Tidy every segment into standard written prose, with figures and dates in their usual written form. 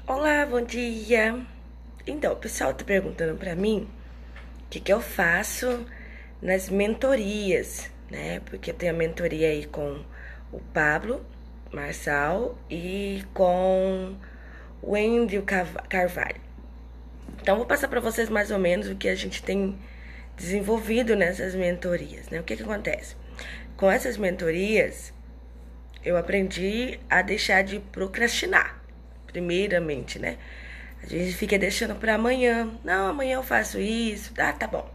Olá, bom dia. Então, o pessoal tá perguntando pra mim o que eu faço nas mentorias, né? Porque eu tenho a mentoria aí com o Pablo Marçal e com o Andrew Carvalho. Então, vou passar pra vocês mais ou menos o que a gente tem desenvolvido nessas mentorias, né? O que acontece? Com essas mentorias, eu aprendi a deixar de procrastinar, primeiramente, né? A gente fica deixando para amanhã. Não, amanhã eu faço isso. Ah, tá bom.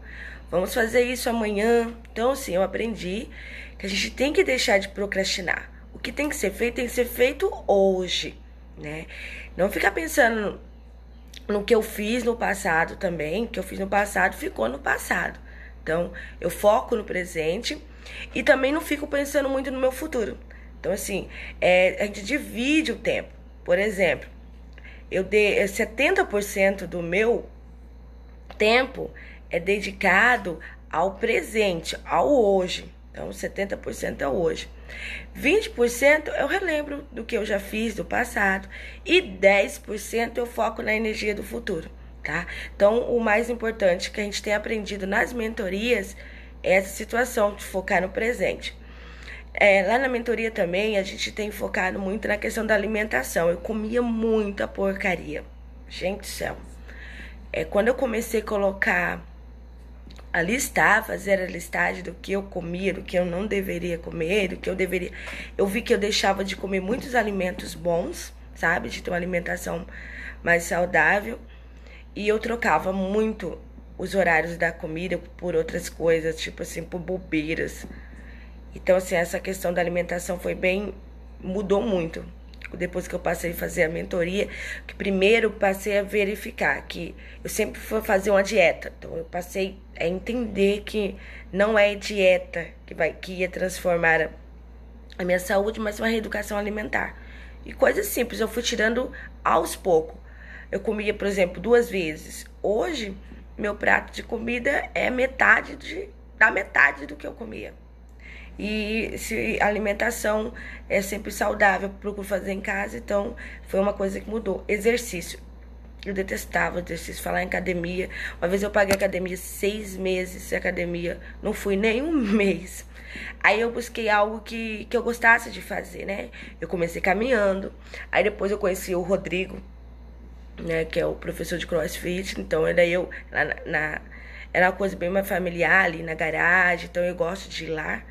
Vamos fazer isso amanhã. Então, assim, eu aprendi que a gente tem que deixar de procrastinar. O que tem que ser feito hoje, né? Não ficar pensando no que eu fiz no passado também. O que eu fiz no passado ficou no passado. Então, eu foco no presente e também não fico pensando muito no meu futuro. Então, assim, a gente divide o tempo. Por exemplo, eu dei 70% do meu tempo é dedicado ao presente, ao hoje. Então, 70% é hoje. 20% eu relembro do que eu já fiz do passado e 10% eu foco na energia do futuro, tá? Então, o mais importante que a gente tem aprendido nas mentorias é essa situação de focar no presente. Lá na mentoria também a gente tem focado muito na questão da alimentação. Eu comia muita porcaria. Gente do céu. Quando eu comecei a colocar, fazer a listagem do que eu comia, do que eu não deveria comer, do que eu deveria. Eu vi que eu deixava de comer muitos alimentos bons, sabe? De ter uma alimentação mais saudável. E eu trocava muito os horários da comida por outras coisas, tipo assim, por bobeiras. Então, assim, essa questão da alimentação mudou muito. Depois que eu passei a fazer a mentoria, que primeiro passei a verificar que eu sempre fui fazer uma dieta. Então, eu passei a entender que não é dieta que ia transformar a minha saúde, mas uma reeducação alimentar. E coisas simples, eu fui tirando aos poucos. Eu comia, por exemplo, 2 vezes. Hoje, meu prato de comida é da metade do que eu comia. E se a alimentação é sempre saudável, procuro fazer em casa, então foi uma coisa que mudou. Exercício. Eu detestava exercício, falar em academia. Uma vez eu paguei academia 6 meses, e academia não fui nem um mês. Aí eu busquei algo que eu gostasse de fazer, né? Eu comecei caminhando, aí depois eu conheci o Rodrigo, né, que é o professor de CrossFit, então era uma coisa bem mais familiar ali na garagem, então eu gosto de ir lá.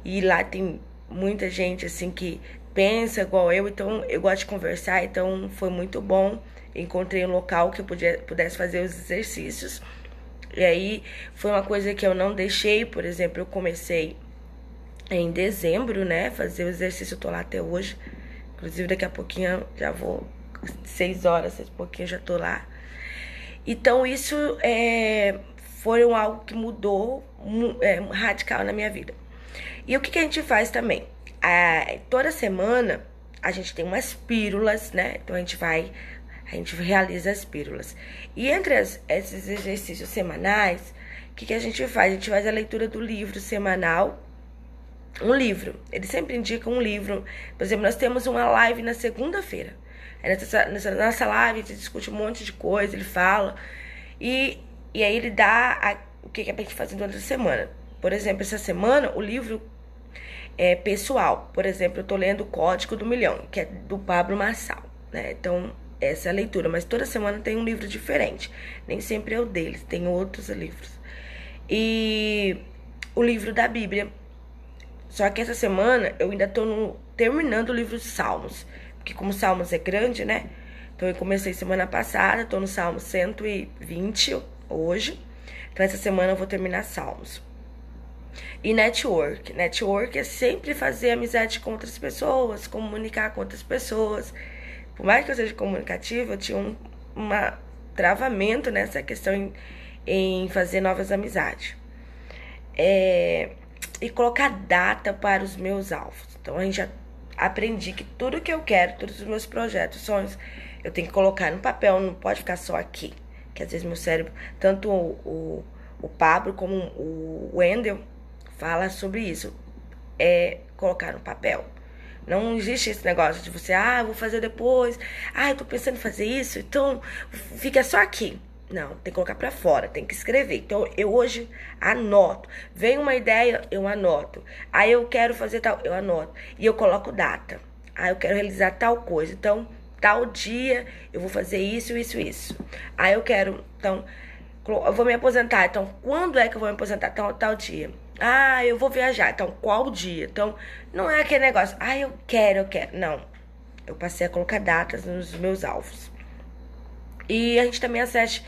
E lá tem muita gente assim que pensa igual eu, então eu gosto de conversar, então foi muito bom. Encontrei um local que eu pudesse fazer os exercícios. E aí foi uma coisa que eu não deixei, por exemplo, eu comecei em dezembro, né, fazer o exercício, eu tô lá até hoje. Inclusive daqui a pouquinho já vou 6 horas, 6 e pouquinho já tô lá. Então isso foi algo que mudou radical na minha vida. E o que a gente faz também? Toda semana a gente tem umas pílulas, né? Então a gente realiza as pílulas. E entre esses exercícios semanais, o que a gente faz? A gente faz a leitura do livro semanal. Um livro. Ele sempre indica um livro. Por exemplo, nós temos uma live na segunda-feira. Nessa nossa live, a gente discute um monte de coisa, ele fala. E aí ele dá o que é pra gente fazer durante a semana. Por exemplo, essa semana, o livro é pessoal. Por exemplo, eu tô lendo o Código do Milhão, que é do Pablo Marçal, né? Então, essa é a leitura. Mas toda semana tem um livro diferente. Nem sempre é o deles, tem outros livros. E o livro da Bíblia. Só que essa semana eu ainda tô terminando o livro de Salmos. Porque como Salmos é grande, né? Então eu comecei semana passada, tô no Salmo 120 hoje. Então essa semana eu vou terminar Salmos. E network. Network é sempre fazer amizade com outras pessoas, comunicar com outras pessoas. Por mais que eu seja comunicativa, eu tinha um travamento nessa questão em fazer novas amizades. E colocar data para os meus alvos. Então a gente já aprendi que tudo que eu quero, todos os meus projetos, sonhos, eu tenho que colocar no papel, não pode ficar só aqui. Que às vezes meu cérebro, tanto o Pablo como o Wendel, fala sobre isso. Colocar no papel. Não existe esse negócio de você, eu vou fazer depois. Eu tô pensando em fazer isso, então fica só aqui. Não, tem que colocar pra fora, tem que escrever. Então, eu hoje anoto. Vem uma ideia, eu anoto. Aí eu quero fazer tal, eu anoto. E eu coloco data. Eu quero realizar tal coisa. Então, tal dia eu vou fazer isso, isso, isso. Aí eu quero, então, eu vou me aposentar. Então, quando é que eu vou me aposentar? Tal dia. Eu vou viajar. Então, qual dia? Então, não é aquele negócio, eu quero. Não. Eu passei a colocar datas nos meus alvos. E a gente também assiste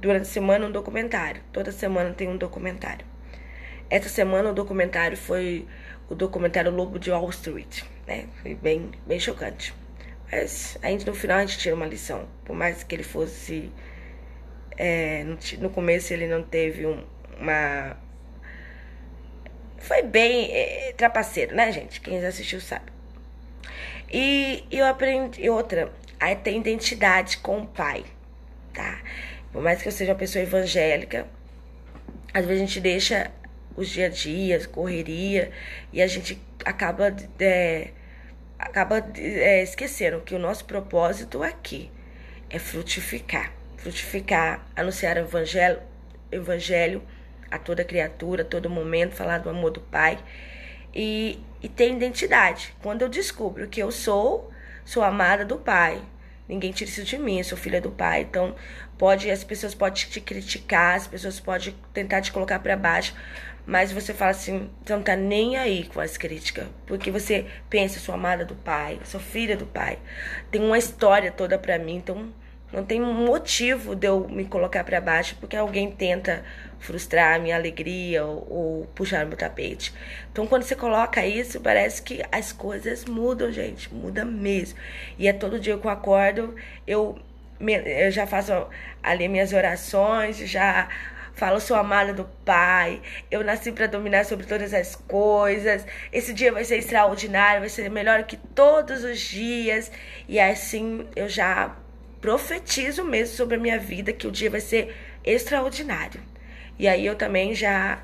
durante a semana um documentário. Toda semana tem um documentário. Essa semana o documentário foi o documentário Lobo de Wall Street, né? Foi bem, bem chocante. Mas no final a gente tira uma lição. Por mais que ele fosse... no começo ele não teve uma... Foi bem trapaceiro, né, gente? Quem já assistiu sabe. E eu aprendi outra... Aí tem identidade com o pai, tá? Por mais que eu seja uma pessoa evangélica, às vezes a gente deixa os dia a dia, correria, e a gente acaba esquecendo que o nosso propósito aqui é frutificar. Frutificar, anunciar o evangelho a toda criatura, a todo momento, falar do amor do Pai. E ter identidade. Quando eu descubro que eu sou amada do Pai. Ninguém tira isso de mim, eu sou filha do Pai. Então, as pessoas podem te criticar, as pessoas podem tentar te colocar para baixo, mas você fala assim, você não tá nem aí com as críticas, porque você pensa, eu sou amada do Pai, sou filha do Pai. Tem uma história toda para mim, então não tem um motivo de eu me colocar para baixo porque alguém tenta frustrar a minha alegria ou puxar meu tapete. Então, quando você coloca isso, parece que as coisas mudam, gente. Muda mesmo. E é todo dia que eu acordo, eu já faço ali minhas orações, já falo, sou amada do Pai, eu nasci para dominar sobre todas as coisas, esse dia vai ser extraordinário, vai ser melhor que todos os dias. E assim eu já profetizo mesmo sobre a minha vida que o dia vai ser extraordinário. E aí eu também já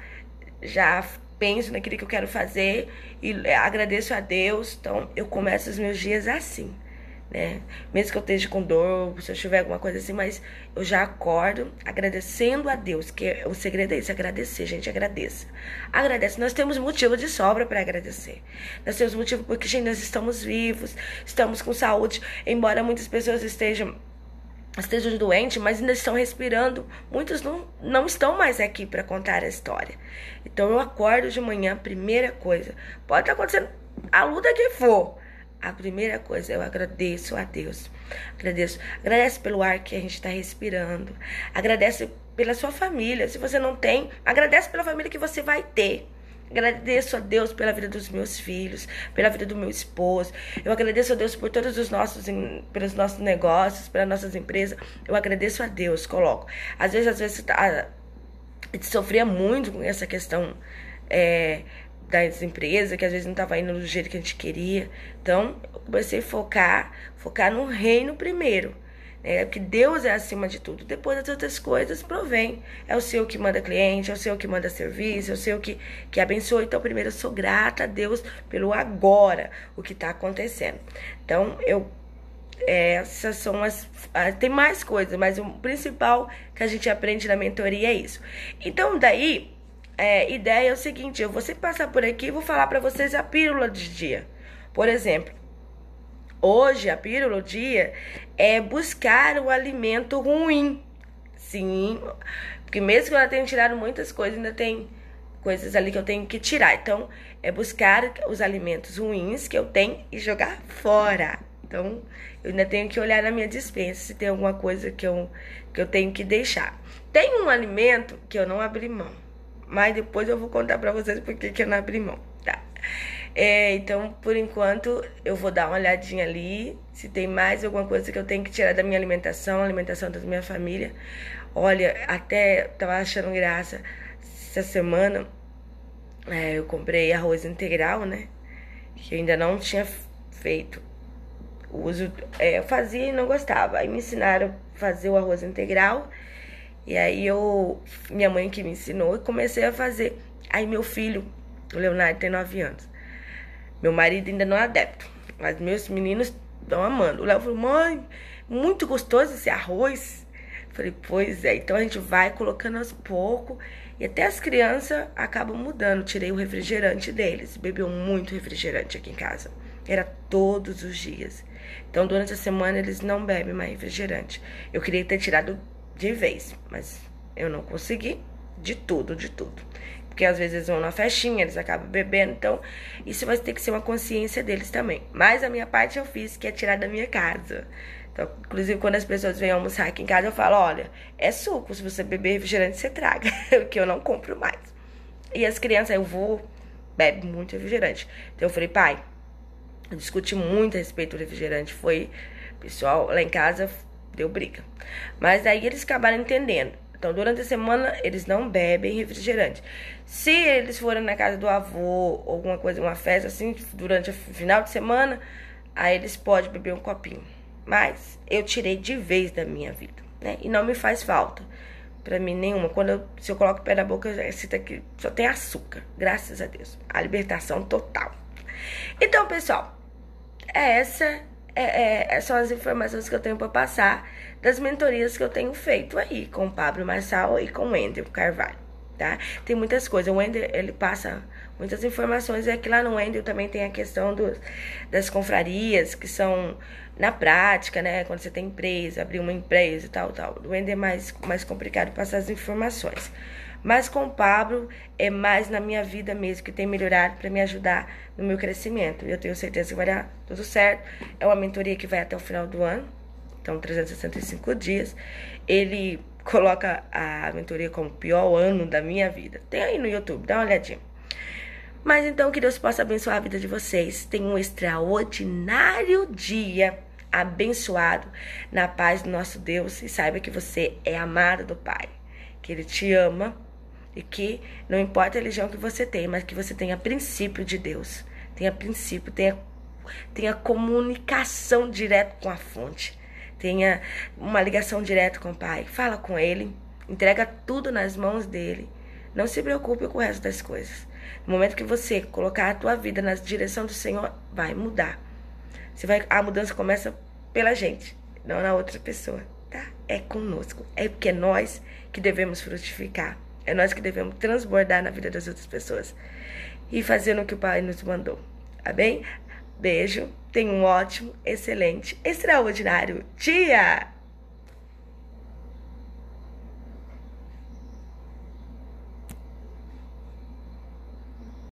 penso naquilo que eu quero fazer e agradeço a Deus. Então eu começo os meus dias assim, né? Mesmo que eu esteja com dor, se eu tiver alguma coisa assim, mas eu já acordo agradecendo a Deus, que o segredo é isso, agradecer, gente, agradeça. Agradece, nós temos motivo de sobra para agradecer. Nós temos motivo porque, gente, nós estamos vivos, estamos com saúde, embora muitas pessoas estejam doentes, mas ainda estão respirando. Muitos não estão mais aqui para contar a história. Então eu acordo de manhã, primeira coisa, pode estar acontecendo a luta que for, a primeira coisa, eu agradeço a Deus. Agradece pelo ar que a gente está respirando. Agradece pela sua família. Se você não tem, agradece pela família que você vai ter. Agradeço a Deus pela vida dos meus filhos, pela vida do meu esposo. Eu agradeço a Deus por todos pelos nossos negócios, pelas nossas empresas. Eu agradeço a Deus, coloco. Às vezes a gente sofria muito com essa questão das empresas, que às vezes não estava indo do jeito que a gente queria. Então, eu comecei a focar no reino primeiro. Porque Deus é acima de tudo. Depois as outras coisas provém. É o Senhor que manda cliente, é o Senhor que manda serviço, é o Senhor que abençoa. Então, primeiro, eu sou grata a Deus pelo agora, o que está acontecendo. Então, essas são tem mais coisas, mas o principal que a gente aprende na mentoria é isso. Então, daí, ideia é o seguinte, eu vou sempre passar por aqui e vou falar para vocês a pílula de dia. Por exemplo, hoje a pílula do dia é buscar o alimento ruim. Sim, porque mesmo que eu tenha tirado muitas coisas, ainda tem coisas ali que eu tenho que tirar. Então, é buscar os alimentos ruins que eu tenho e jogar fora. Então, eu ainda tenho que olhar na minha despensa se tem alguma coisa que eu tenho que deixar. Tem um alimento que eu não abri mão, mas depois eu vou contar pra vocês por que eu não abri mão, tá? Então, por enquanto, eu vou dar uma olhadinha ali, se tem mais alguma coisa que eu tenho que tirar da minha alimentação da minha família. Olha, até tava achando graça, essa semana eu comprei arroz integral, né? Que eu ainda não tinha feito uso. Eu fazia e não gostava. Aí me ensinaram a fazer o arroz integral. E aí minha mãe que me ensinou, e comecei a fazer. Aí meu filho, o Leonardo, tem 9 anos. Meu marido ainda não é adepto, mas meus meninos estão amando. O Léo falou, mãe, muito gostoso esse arroz. Falei, pois é, então a gente vai colocando aos poucos e até as crianças acabam mudando. Tirei o refrigerante deles, bebeu muito refrigerante aqui em casa. Era todos os dias. Então durante a semana eles não bebem mais refrigerante. Eu queria ter tirado de vez, mas eu não consegui. De tudo. Porque às vezes eles vão na festinha, eles acabam bebendo. Então isso vai ter que ser uma consciência deles também. Mas a minha parte eu fiz, que é tirar da minha casa. Então, inclusive, quando as pessoas vêm almoçar aqui em casa, eu falo, olha, é suco, se você beber refrigerante, você traga, que eu não compro mais. E as crianças, bebe muito refrigerante. Então, eu falei, pai, eu discuti muito a respeito do refrigerante, pessoal, lá em casa, deu briga. Mas aí eles acabaram entendendo. Então, durante a semana, eles não bebem refrigerante. Se eles forem na casa do avô, alguma coisa, uma festa assim, durante o final de semana, aí eles podem beber um copinho. Mas eu tirei de vez da minha vida, né? E não me faz falta. Pra mim, nenhuma. Se eu coloco o pé na boca, eu sinto que só tem açúcar. Graças a Deus. A libertação total. Então, pessoal, essas são as informações que eu tenho pra passar das mentorias que eu tenho feito aí com o Pablo Marçal e com o Wendel Carvalho, tá? Tem muitas coisas. O Wendel, ele passa muitas informações. É que lá no Wendel também tem a questão das confrarias, que são na prática, né? Quando você tem empresa, abrir uma empresa e tal. O Wendel é mais complicado passar as informações. Mas com o Pablo é mais na minha vida mesmo, que tem melhorado para me ajudar no meu crescimento. Eu tenho certeza que vai dar tudo certo. É uma mentoria que vai até o final do ano. Então, 365 dias. Ele coloca a mentoria como o pior ano da minha vida. Tem aí no YouTube, dá uma olhadinha. Mas então, que Deus possa abençoar a vida de vocês. Tenham um extraordinário dia, abençoado, na paz do nosso Deus. E saiba que você é amado do Pai, que Ele te ama e que não importa a religião que você tem, mas que você tenha princípio de Deus. Tenha princípio, tenha comunicação direta com a fonte. Tenha uma ligação direta com o Pai. Fala com Ele, entrega tudo nas mãos dEle. Não se preocupe com o resto das coisas. No momento que você colocar a tua vida na direção do Senhor, vai mudar. A mudança começa pela gente, não na outra pessoa, tá? É conosco. É porque é nós que devemos frutificar. É nós que devemos transbordar na vida das outras pessoas. E fazendo o que o Pai nos mandou. Tá bem? Beijo. Tenha um ótimo, excelente, extraordinário dia!